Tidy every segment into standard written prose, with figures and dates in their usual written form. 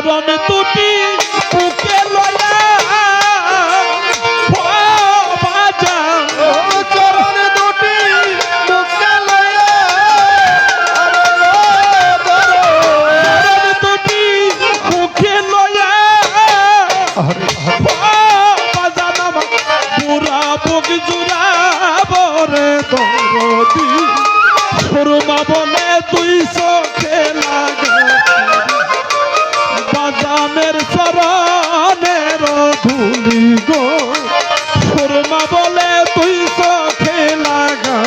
চরণ দুটি বুকে লয়া বাজান চরণ দুটি বুকে লয়া চরণ দুটি বুকে লয়া বাজান আমার পুরা বুক জুড়াবো রে দরদি সুরমা বলে তুই চোখে লাগা বাজানের চরণের ধুলি গো সুরমা বলে তুই চোখে লাগা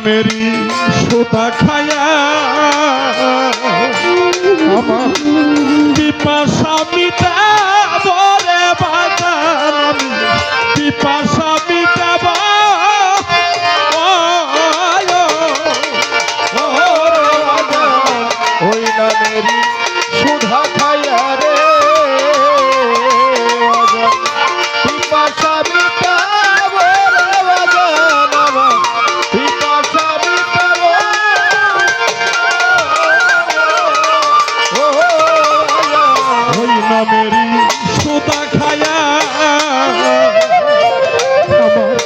মেরি সুতা খায়া আমার পিপাসা মিটাব রে বাজান আমি পিপাসা মিটাব ওই না মেরি সুধা খায়া রে পিপাসা মিটাব রে বাজান আমার পিপাসা মিটাব ওই না মেরি সুতা খায়া আমার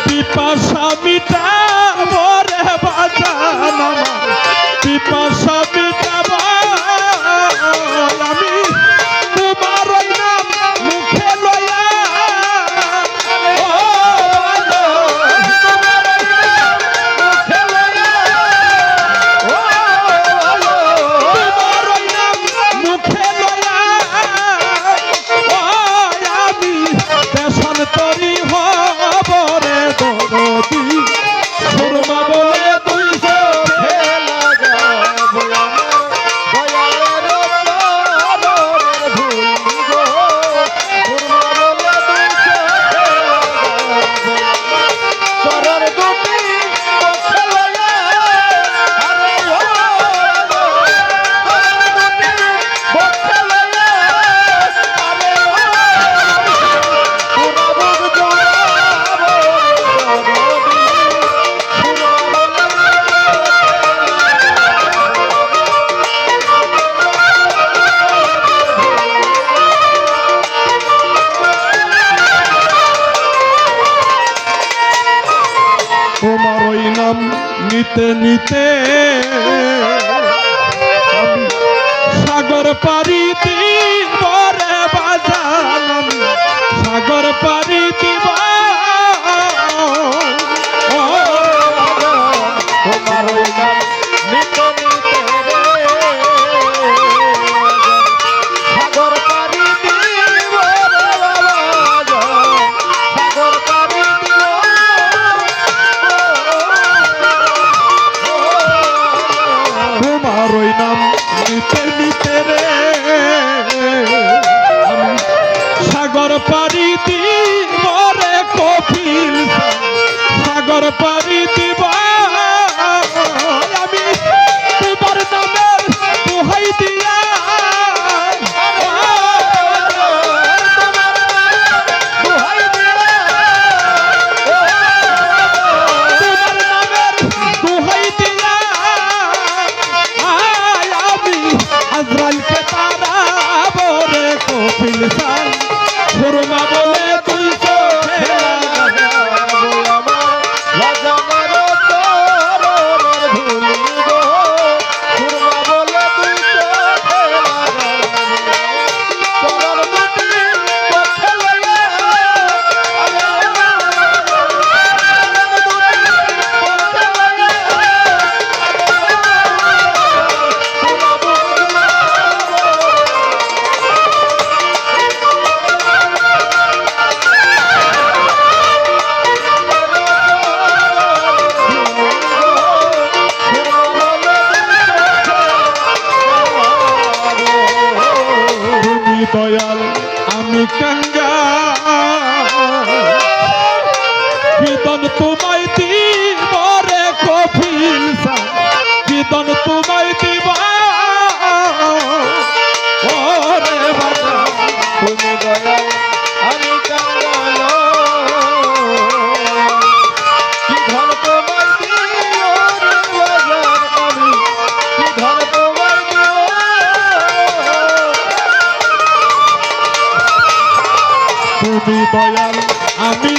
পিপাসা মিটাব রে বাজান আমার পিপাসা মিটাব আমি তোমার ওই নাম মুখে লয়া তোমার ওই নাম মুখে লয়া আমি পেশন তরি হব রে দরদি সুরমা বলে তুই চোখে তোমার ওই নাম নিতে নিতে আমি সাগর পারি দিব রে বাজান আমি সাগর পারি দিব তোমার ওই নাম নিতে নিতে সাগর পারি দিব সাগর পারি তোমার ওই নাম নিতে নিতে রে আমি সাগর পারি দিব রে কপিল সাগর পারি দিব আমি তোমার নামের দোহাই দিয়া আজরাইলকে তারা বলে কপিল সান সুরমা বলে তুই চোখে লাগা আমি কাঙ্গাল বিদন তোমায় দিব রে কফিল বিদন তোমায় দিব ওরে বাজান তুমি দয়াল আমি কাঙ্গাল কি ধন তোমার দিও রে বাজার আমি কি ধন তোমার দিও তুমি দয়াল আমি